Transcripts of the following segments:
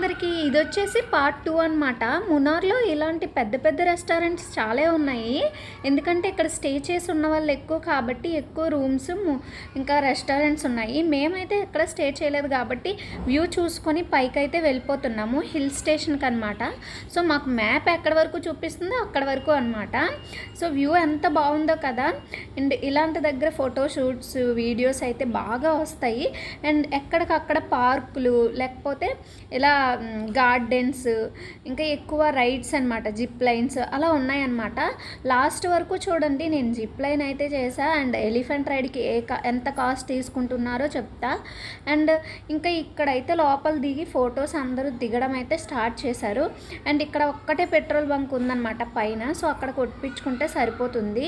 అందరికీ ఇది వచ్చేసి పార్ట్ 2 అనమాట. మున్నార్లో ఇలాంటి పెద్ద పెద్ద రెస్టారెంట్స్ చాలా ఉన్నాయి. ఎందుకంటే ఇక్కడ స్టే చేసి ఉన్న వాళ్ళు ఎక్కువ కాబట్టి ఎక్కువ రూమ్స్ ఇంకా రెస్టారెంట్స్ ఉన్నాయి. మేమైతే ఎక్కడ స్టే చేయలేదు కాబట్టి వ్యూ చూసుకొని పైకైతే వెళ్ళిపోతున్నాము హిల్ స్టేషన్కి అనమాట. సో మాకు మ్యాప్ ఎక్కడి వరకు చూపిస్తుందో అక్కడ వరకు అనమాట. సో వ్యూ ఎంత బాగుందో కదా. అండ్ ఇలాంటి దగ్గర ఫోటో షూట్స్ వీడియోస్ అయితే బాగా వస్తాయి. అండ్ ఎక్కడికక్కడ పార్కులు లేకపోతే ఇలా గార్డెన్స్ ఇంకా ఎక్కువ రైడ్స్ అనమాట, జిప్ లైన్స్ అలా ఉన్నాయన్నమాట. లాస్ట్ వరకు చూడండి, నేను జిప్ లైన్ అయితే చేసా. అండ్ ఎలిఫెంట్ రైడ్కి ఎంత కాస్ట్ తీసుకుంటున్నారో చెప్తా. అండ్ ఇంకా ఇక్కడైతే లోపల దిగి ఫొటోస్ అందరూ దిగడం అయితే స్టార్ట్ చేశారు. అండ్ ఇక్కడ ఒక్కటే పెట్రోల్ బంక్ ఉందన్నమాట పైన. సో అక్కడ కొట్టించుకుంటే సరిపోతుంది.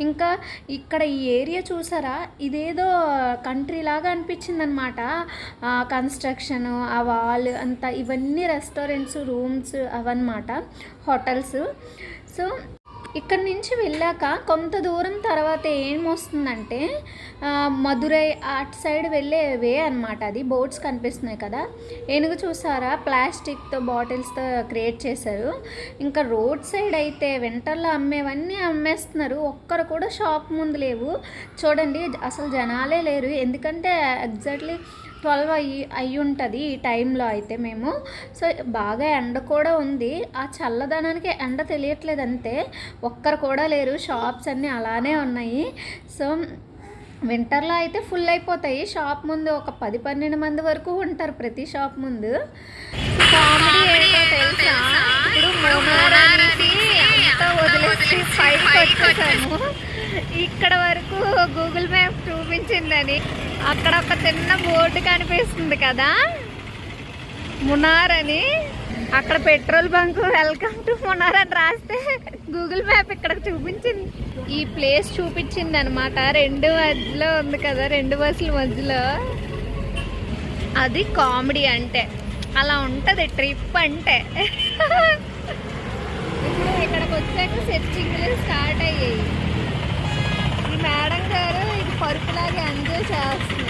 ఇంకా ఇక్కడ ఈ ఏరియా చూసారా, ఇదేదో కంట్రీ లాగా అనిపించింది అనమాట. కన్స్ట్రక్షన్, ఆ వాల్ అంతా, ఇవన్నీ రెస్టారెంట్స్, రూమ్స్ అవన్నమాట, హోటల్స్. సో ఇక్కడ నుంచి వెళ్ళాక కొంత దూరం తర్వాత ఏమొస్తుందంటే మధురై అటు సైడ్ వెళ్ళే వే అనమాట. అది బోట్స్ కనిపిస్తున్నాయి కదా, ఏనుగు చూసారా, ప్లాస్టిక్తో బాటిల్స్తో క్రియేట్ చేశారు. ఇంకా రోడ్ సైడ్ అయితే వింటర్లో అమ్మేవన్నీ అమ్మేస్తున్నారు. ఒక్కరు కూడా షాప్ ముందు లేవు చూడండి, అసలు జనాలే లేరు. ఎందుకంటే ఎగ్జాక్ట్లీ 12 అయ్యి ఉంటుంది ఈ టైంలో అయితే మేము. సో బాగా ఎండ కూడా ఉంది, ఆ చల్లదనానికి ఎండ తెలియట్లేదు అంతే. ఒక్కరు కూడా లేరు, షాప్స్ అన్నీ అలానే ఉన్నాయి. సో వింటర్లో అయితే ఫుల్ అయిపోతాయి. షాప్ ముందు ఒక 10-12 మంది వరకు ఉంటారు ప్రతి షాప్ ముందు. కామెడీ ఏంటో తెలుసా, ఇప్పుడు మూనారానికి అంతా వదిలేసి పైకి వచ్చేసాము. ఇక్కడ వరకు గూగుల్ మ్యాప్ చూపించిందని అక్కడ ఒక చిన్న బోర్డు కనిపిస్తుంది కదా, మునార్ అని. అక్కడ petrol bunk welcome to Munnar అని రాస్తే గూగుల్ మ్యాప్ ఇక్కడ చూపించింది. ఈ ప్లేస్ చూపించింది అనమాట. 2 మధ్యలో ఉంది కదా, 2 బస్సుల మధ్యలో. అది కామెడీ అంటే అలా ఉంటుంది ట్రిప్ అంటే. ఇప్పుడు ఇక్కడికి వచ్చాక సెర్చింగ్లు స్టార్ట్ అయ్యాయి. ఈ మేడం గారు ఇది పరుపులాగా ఎంజాయ్ చేస్తున్నారు.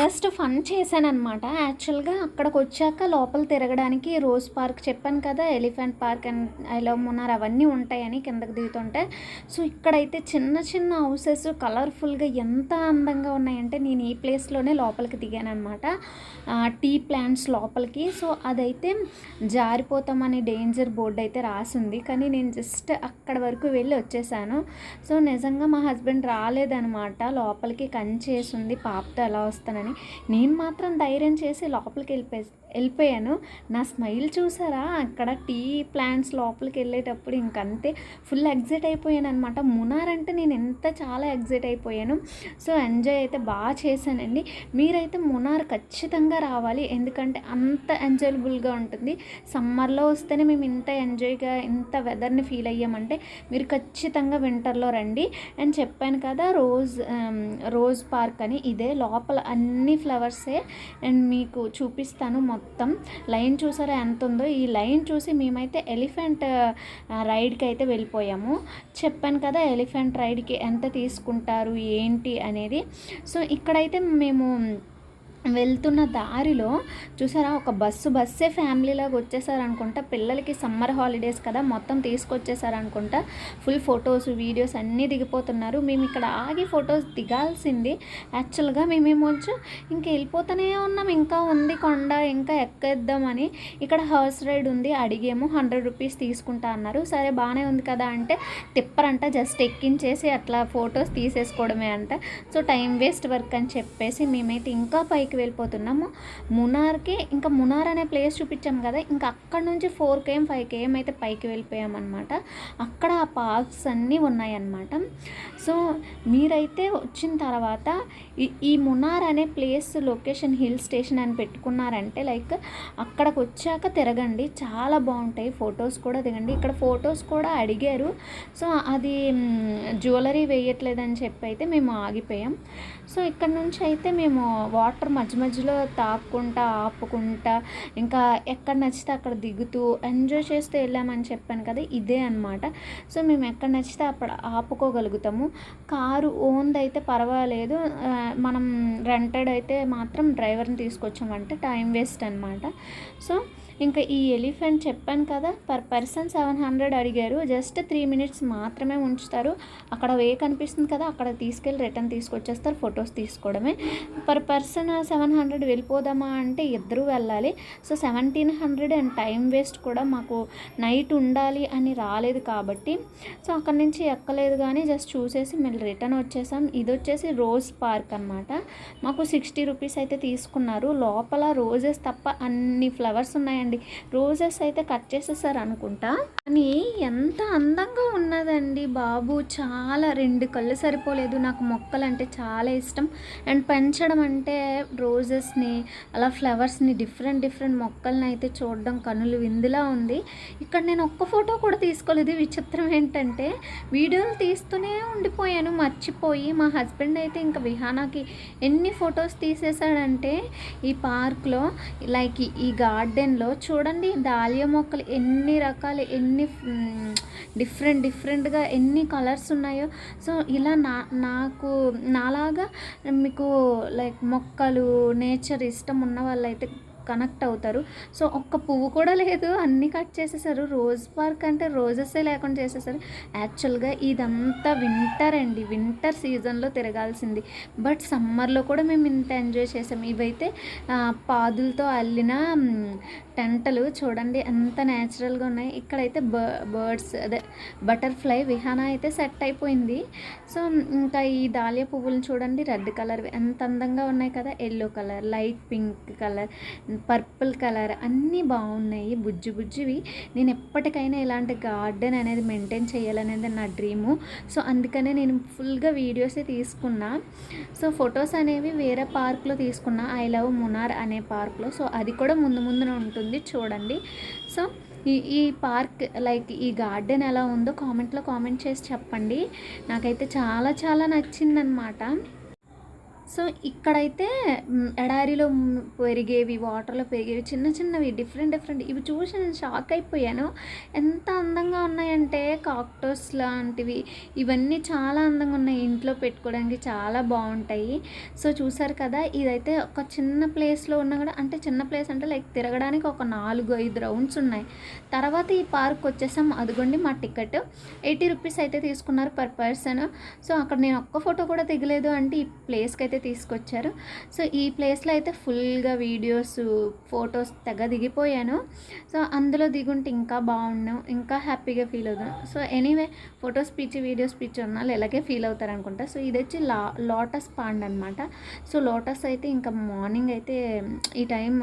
జస్ట్ ఫన్ చేశానమాట. యాక్చువల్గా అక్కడికి వచ్చాక లోపల తిరగడానికి రోజ్ పార్క్ చెప్పాను కదా, ఎలిఫెంట్ పార్క్ అండ్ ఐలో మునార్ అవన్నీ ఉంటాయని కిందకి దిగుతుంటే. సో ఇక్కడైతే చిన్న చిన్న హౌసెస్ కలర్ఫుల్గా ఎంత అందంగా ఉన్నాయంటే, నేను ఈ ప్లేస్లోనే లోపలికి దిగాను అనమాట, టీ ప్లాంట్స్ లోపలికి. సో అదైతే జారిపోతామని డేంజర్ బోర్డు అయితే రాసింది, కానీ నేను జస్ట్ అక్కడ వరకు వెళ్ళి వచ్చేసాను. సో నిజంగా మా హస్బెండ్ రాలేదనమాట, లోపలికి కంచేసింది పాపతో ఎలా వస్తానని. నేను మాత్రం ధైర్యం చేసి లోపలికి వెళ్ళిపోయాను. నా స్మైల్ చూసారా, అక్కడ టీ ప్లాంట్స్ లోపలికి వెళ్ళేటప్పుడు ఇంకంతే ఫుల్ ఎగ్జైట్ అయిపోయాను అనమాట. మునార్ అంటే నేను చాలా ఎగ్జైట్ అయిపోయాను. సో ఎంజాయ్ అయితే బాగా చేశానండి. మీరైతే మునార్ ఖచ్చితంగా రావాలి, ఎందుకంటే అంత ఎంజాయబుల్గా ఉంటుంది. సమ్మర్లో వస్తేనే మేము ఇంత ఎంజాయ్గా ఇంత వెదర్ని ఫీల్ అయ్యామంటే మీరు ఖచ్చితంగా వింటర్లో రండి. అని చెప్పాను కదా, రోజ్ పార్క్ అని. ఇదే లోపల అన్ని ఫ్లవర్సే. అండ్ మీకు చూపిస్తాను మొత్తం. లైన్ చూసారా ఎంత ఉందో. ఈ లైన్ చూసి మేమైతే ఎలిఫెంట్ రైడ్కి అయితే వెళ్ళిపోయాము. చెప్పాను కదా ఎలిఫెంట్ రైడ్కి ఎంత తీసుకుంటారు ఏంటి అనేది. సో ఇక్కడైతే మేము వెళ్తున్న దారిలో చూసారా, ఒక బస్సే ఫ్యామిలీలాగా వచ్చేసారనుకుంటా. పిల్లలకి సమ్మర్ హాలిడేస్ కదా, మొత్తం తీసుకొచ్చేసారనుకుంటా. ఫుల్ ఫొటోస్ వీడియోస్ అన్నీ దిగిపోతున్నారు. మేము ఇక్కడ ఆగి ఫొటోస్ దిగాల్సింది. యాక్చువల్గా మేమేమొచ్చు ఇంకా వెళ్ళిపోతూనే ఉన్నాం, ఇంకా ఉంది కొండ, ఇంకా ఎక్కేద్దామని. ఇక్కడ హార్స్ రైడ్ ఉంది, అడిగేమో 100 రూపీస్ తీసుకుంటా అన్నారు. సరే బాగానే ఉంది కదా అంటే తిప్పరంట, జస్ట్ ఎక్కించేసి అట్లా ఫొటోస్ తీసేసుకోవడమే అంట. సో టైం వేస్ట్ వర్క్ అని చెప్పేసి మేమైతే ఇంకా పైకి పైకి వెళ్ళిపోతున్నాము. మునార్కి ఇంకా మునార్ అనే ప్లేస్ చూపించాం కదా, ఇంకా అక్కడ నుంచి 4 km 5 km అయితే పైకి వెళ్ళిపోయామన్నమాట. అక్కడ ఆ పార్క్స్ అన్నీ ఉన్నాయన్నమాట. సో మీరైతే వచ్చిన తర్వాత ఈ మునార్ అనే ప్లేస్ లొకేషన్ హిల్ స్టేషన్ అని పెట్టుకున్నారంటే లైక్ అక్కడికి వచ్చాక తిరగండి, చాలా బాగుంటాయి. ఫొటోస్ కూడా దిగండి. ఇక్కడ ఫొటోస్ కూడా అడిగారు. సో అది జ్యువెలరీ వేయట్లేదని చెప్పి అయితే మేము ఆగిపోయాం. సో ఇక్కడ నుంచి అయితే మేము వాటర్ మధ్య మధ్యలో తాక్కుంటా ఆపుకుంటా ఇంకా ఎక్కడ నచ్చితే అక్కడ దిగుతూ ఎంజాయ్ చేస్తూ వెళ్ళామని చెప్పాను కదా, ఇదే అనమాట. సో మేము ఎక్కడ నచ్చితే అప్పుడు ఆపుకోగలుగుతాము. కారు ఓన్ది అయితే పర్వాలేదు, మనం రెంటెడ్ అయితే మాత్రం డ్రైవర్ని తీసుకొచ్చామంటే టైం వేస్ట్ అనమాట. సో ఇంకా ఈ ఎలిఫెంట్ చెప్పాను కదా, పర్ పర్సన్ 700 అడిగారు. జస్ట్ 3 minutes మాత్రమే ఉంచుతారు. అక్కడ వే కనిపిస్తుంది కదా, అక్కడ తీసుకెళ్ళి రిటర్న్ తీసుకొచ్చేస్తారు, ఫొటోస్ తీసుకోవడమే. పర్ పర్సన్ 700 వెళ్ళిపోదామా అంటే ఇద్దరు వెళ్ళాలి. సో 1700 అండ్ టైం వేస్ట్ కూడా, మాకు నైట్ ఉండాలి అని రాలేదు కాబట్టి సో అక్కడి నుంచి ఎక్కలేదు కానీ జస్ట్ చూసేసి మళ్ళీ రిటర్న్ వచ్చేసాం. ఇది వచ్చేసి రోజ్ పార్క్ అనమాట. మాకు 60 rupees అయితే తీసుకున్నారు. లోపల రోజెస్ తప్ప అన్ని ఫ్లవర్స్ ఉన్నాయండి. రోజెస్ అయితే కట్ చేసేసారు అనుకుంటా, కానీ ఎంత అందంగా ఉన్నదండి బాబు. చాలా 2 కళ్ళు సరిపోలేదు. నాకు మొక్కలు అంటే చాలా ఇష్టం అండ్ పెంచడం అంటే రోజెస్ని అలా ఫ్లవర్స్ని డిఫరెంట్ మొక్కల్ని అయితే చూడడం కనులు విందులా ఉంది. ఇక్కడ నేను ఒక్క ఫోటో కూడా తీసుకోలేదు. విచిత్రం ఏంటంటే వీడియోలు తీస్తూనే ఉండిపోయాను మర్చిపోయి. మా హస్బెండ్ అయితే ఇంకా విహానాకి ఎన్ని ఫొటోస్ తీసేసాడంటే ఈ పార్క్లో లైక్ ఈ గార్డెన్లో చూడండి, దాలియా మొక్కలు ఎన్ని రకాలు, ఎన్ని డిఫరెంట్గా ఎన్ని కలర్స్ ఉన్నాయో. సో ఇలా నాకు నాలాగా మీకు లైక్ మొక్కలు నేచర్ ఇష్టం ఉన్న వాళ్ళైతే కనెక్ట్ అవుతారు. సో ఒక్క పువ్వు కూడా లేదు, అన్నీ కట్ చేసేసారు. రోజ్ పార్క్ అంటే రోజెసే లేకుండా చేసేసారు. యాక్చువల్గా ఇదంతా వింటర్ అండి, వింటర్ సీజన్లో తిరగాల్సింది. బట్ సమ్మర్లో కూడా మేము ఇంత ఎంజాయ్ చేసాం. ఇవైతే పాదులతో అల్లిన టెంటలు చూడండి ఎంత న్యాచురల్గా ఉన్నాయి. ఇక్కడైతే బర్డ్స్ అదే బటర్ఫ్లై విహాన అయితే సెట్ అయిపోయింది. సో ఇంకా ఈ దాలియా పువ్వులను చూడండి, రెడ్ కలర్ ఎంత అందంగా ఉన్నాయి కదా, yellow colour, light pink colour, purple colour అన్నీ బాగున్నాయి, బుజ్జివి. నేను ఎప్పటికైనా ఇలాంటి గార్డెన్ అనేది మెయింటైన్ చేయాలనేది నా డ్రీము. సో అందుకనే నేను ఫుల్గా వీడియోసే తీసుకున్నా. సో ఫొటోస్ అనేవి వేరే పార్క్లో తీసుకున్నా, ఐ లవ్ మునార్ అనే పార్క్లో. సో అది కూడా ముందున ఉంటుంది చూడండి. సో ఈ పార్క్ లైక్ ఈ గార్డెన్ ఎలా ఉందో కామెంట్ చేసి చెప్పండి. నాకైతే చాలా నచ్చిందనమాట. సో ఇక్కడైతే ఎడారిలో పెరిగేవి, వాటర్లో పెరిగేవి చిన్నవి డిఫరెంట్ ఇవి చూసి నేను షాక్ అయిపోయాను. ఎంత అందంగా ఉన్నాయంటే కాక్టస్ లాంటివి, ఇవన్నీ చాలా అందంగా ఉన్నాయి. ఇంట్లో పెట్టుకోవడానికి చాలా బాగుంటాయి. సో చూసారు కదా, ఇదైతే ఒక చిన్న ప్లేస్లో ఉన్నా కూడా, అంటే చిన్న ప్లేస్ అంటే లైక్ తిరగడానికి ఒక 4-5 రౌండ్స్ ఉన్నాయి. తర్వాత ఈ పార్క్ వచ్చేసాం. అదిగోండి మా టికెట్ 80 rupees అయితే తీసుకున్నారు పర్ పర్సన్. సో అక్కడ నేను ఒక్క ఫోటో కూడా దిగలేదు అంటే ఈ ప్లేస్కి అయితే తీసుకొచ్చారు. సో ఈ ప్లేస్లో అయితే ఫుల్గా వీడియోస్ ఫొటోస్ తెగ దిగిపోయాను. సో అందులో దిగుంటే ఇంకా బాగున్నాం, ఇంకా హ్యాపీగా ఫీల్ అవుతాను. సో ఎనీవే ఫొటోస్ వీడియోస్ ఉన్న ఇలాగే ఫీల్ అవుతారు అనుకుంటా. సో ఇది వచ్చి లోటస్ పాండ్ అనమాట. సో లోటస్ అయితే ఇంకా మార్నింగ్ అయితే ఈ టైం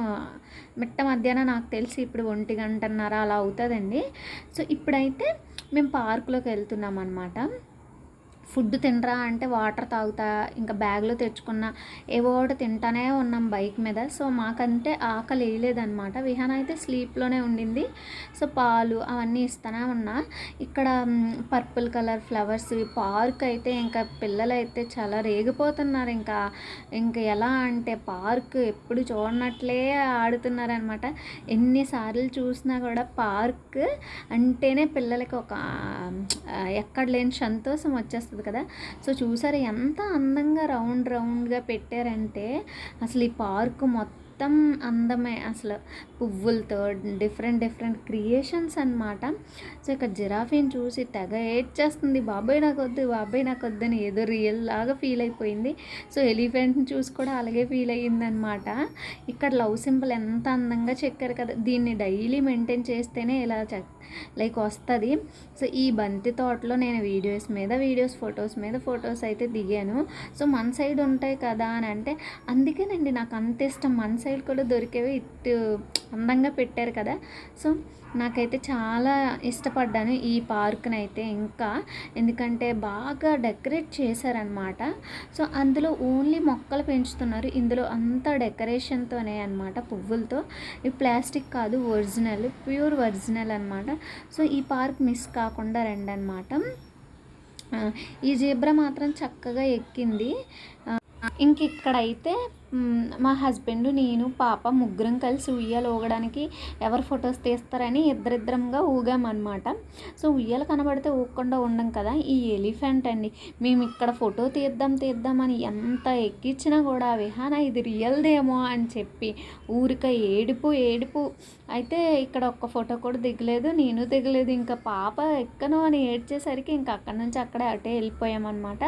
మిట్ట మధ్యాహ్నం నాకు తెలిసి ఇప్పుడు 1:30 అలా అవుతుందండి. సో ఇప్పుడైతే మేము పార్కులోకి వెళ్తున్నాం అనమాట. ఫుడ్ తినరా అంటే వాటర్ తాగుతా, ఇంకా బ్యాగ్లో తెచ్చుకున్న ఏవో ఒకటి తింటానే ఉన్నాం బైక్ మీద. సో మాకంటే ఆకలి వేయలేదన్నమాట. విహాన అయితే స్లీప్లోనే ఉండింది. సో పాలు అవన్నీ ఇస్తూనే ఉన్నా. ఇక్కడ పర్పుల్ కలర్ ఫ్లవర్స్ పార్క్ అయితే ఇంకా పిల్లలు అయితే చాలా రేగిపోతున్నారు. ఇంకా ఎలా అంటే పార్క్ ఎప్పుడు చూడనట్లే ఆడుతున్నారనమాట. ఎన్నిసార్లు చూసినా కూడా పార్క్ అంటేనే పిల్లలకి ఒక ఎక్కడ లేని సంతోషం వచ్చేస్తుంది కదా. సో చూసారు ఎంత అందంగా రౌండ్గా పెట్టారంటే, అసలు ఈ పార్క్ మొత్తం అందమే, అసలు పువ్వులతో డిఫరెంట్ క్రియేషన్స్ అనమాట. సో ఇక్కడ జిరాఫీని చూసి తెగ ఏడ్చేస్తుంది, బాబాయ్ నాకు వద్దు అని ఏదో రియల్ లాగా ఫీల్ అయిపోయింది. సో ఎలిఫెంట్ని చూసి కూడా అలాగే ఫీల్ అయ్యిందనమాట. ఇక్కడ లవ్ సింబల్ ఎంత అందంగా చెక్కారు కదా. దీన్ని డైలీ మెయింటైన్ చేస్తేనే ఇలా లైక్ వస్తుంది. సో ఈ బంతి తోటలో నేను ఫొటోస్ అయితే దిగాను. సో మన సైడ్ ఉంటాయి కదా అని అంటే అందుకేనండి నాకు అంత ఇష్టం. మన సైడ్ కూడా దొరికేవి ఇటు అందంగా పెట్టారు కదా. సో నాకైతే చాలా ఇష్టపడ్డాను ఈ పార్క్ని అయితే. ఇంకా ఎందుకంటే బాగా డెకరేట్ చేశారనమాట. సో అందులో ఓన్లీ మొక్కలు పెంచుతున్నారు. ఇందులో అంతా డెకరేషన్తోనే అనమాట, పువ్వులతో. ఈ ప్లాస్టిక్ కాదు, ప్యూర్ ఒరిజినల్ అనమాట. సో ఈ పార్క్ మిస్ కాకుండా రండి అనమాట. ఈ జీబ్రా మాత్రం చక్కగా ఎక్కింది. ఇంక ఇక్కడైతే మా హస్బెండ్, నేను, పాప ముగ్గురం కలిసి ఉయ్యాలు ఊగడానికి ఎవరు ఫొటోస్ తీస్తారని ఇద్దరిద్దరంగా ఊగామన్నమాట. సో ఉయ్యాలు కనబడితే ఊగకుండా ఉండం కదా. ఈ ఎలిఫెంట్ అండి, మేము ఇక్కడ ఫోటో తీద్దామని ఎంత ఎక్కించినా కూడా విహానా ఇది రియల్దేమో అని చెప్పి ఊరిక ఏడుపు అయితే ఇక్కడ ఒక్క ఫోటో కూడా దిగలేదు, నేను దిగలేదు. ఇంకా పాప ఎక్కను అని ఏడ్చేసరికి ఇంకా అక్కడి నుంచి అటే వెళ్ళిపోయామన్నమాట.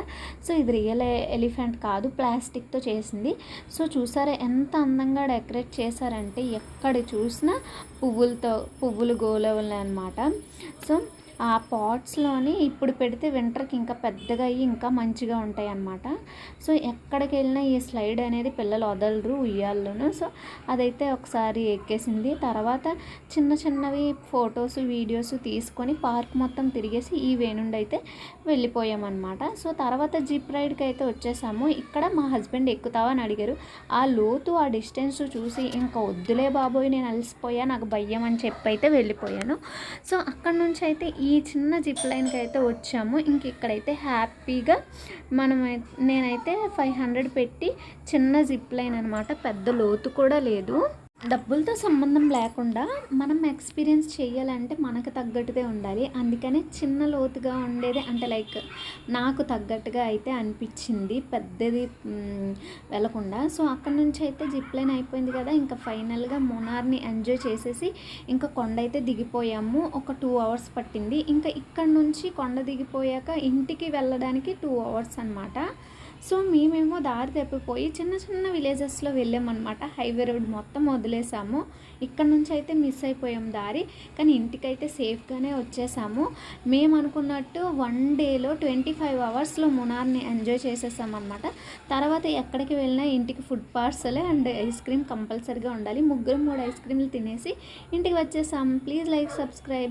సో ఇది రియల్ ఎలిఫెంట్ కాదు, ప్లాస్టిక్తో చేసింది. సో చూసారా ఎంత అందంగా డెకరేట్ చేశారంటే ఎక్కడ చూసినా పువ్వులు గోలవలే అనమాట. సో ఆ పాట్స్లోని ఇప్పుడు పెడితే వింటర్కి ఇంకా పెద్దగా అయ్యి ఇంకా మంచిగా ఉంటాయి అన్నమాట. సో ఎక్కడికి వెళ్ళినా ఈ స్లైడ్ అనేది పిల్లలు వదలరు ఉయ్యాల్లోనూ. సో అదైతే ఒకసారి ఎక్కేసింది. తర్వాత చిన్నవి ఫొటోస్ వీడియోస్ తీసుకొని పార్క్ మొత్తం తిరిగేసి ఈ వే నుండి అయితే వెళ్ళిపోయామన్నమాట. సో తర్వాత జిప్ రైడ్కి అయితే వచ్చేసాము. ఇక్కడ మా హస్బెండ్ ఎక్కుతావా అని అడిగారు. ఆ లోతు ఆ డిస్టెన్స్ చూసి ఇంకా వద్దులే బాబోయ్ నేను అలసిపోయా, నాకు భయం అని చెప్పి అయితే వెళ్ళిపోయాను. సో అక్కడ నుంచి అయితే ఈ చిన్న జిప్ లైన్కి అయితే వచ్చాము. ఇంక ఇక్కడైతే హ్యాపీగా నేనైతే 500 పెట్టి చిన్న జిప్ లైన్ అనమాట, పెద్ద లోతు కూడా లేదు. డబ్బులతో సంబంధం లేకుండా మనం ఎక్స్పీరియన్స్ చేయాలంటే మనకు తగ్గట్టుగా ఉండాలి. అందుకనే చిన్న లోతుగా ఉండేది అంటే లైక్ నాకు తగ్గట్టుగా అయితే అనిపించింది, పెద్దది వెళ్ళకుండా. సో అక్కడ నుంచి అయితే జిప్ లైన్ అయిపోయింది కదా. ఇంకా ఫైనల్గా మునార్ని ఎంజాయ్ చేసేసి ఇంకా కొండ అయితే దిగిపోయాము. ఒక 2 hours పట్టింది. ఇంకా ఇక్కడ నుంచి కొండ దిగిపోయాక ఇంటికి వెళ్ళడానికి 2 hours అనమాట. సో మేమేమో దారి తప్పిపోయి చిన్న విలేజెస్లో వెళ్ళామన్నమాట. హైవే రోడ్ మొత్తం వదిలేసాము. ఇక్కడ నుంచి అయితే మిస్ అయిపోయాం దారి, కానీ ఇంటికైతే సేఫ్గానే వచ్చేసాము. మేము అనుకున్నట్టు 1 dayలో 25 hours మునార్ని ఎంజాయ్ చేసేసామన్నమాట. తర్వాత ఎక్కడికి వెళ్ళినా ఇంటికి food parcel and ice cream కంపల్సరీగా ఉండాలి. 3 ఐస్ క్రీమ్లు తినేసి ఇంటికి వచ్చేసాము. Please like, subscribe.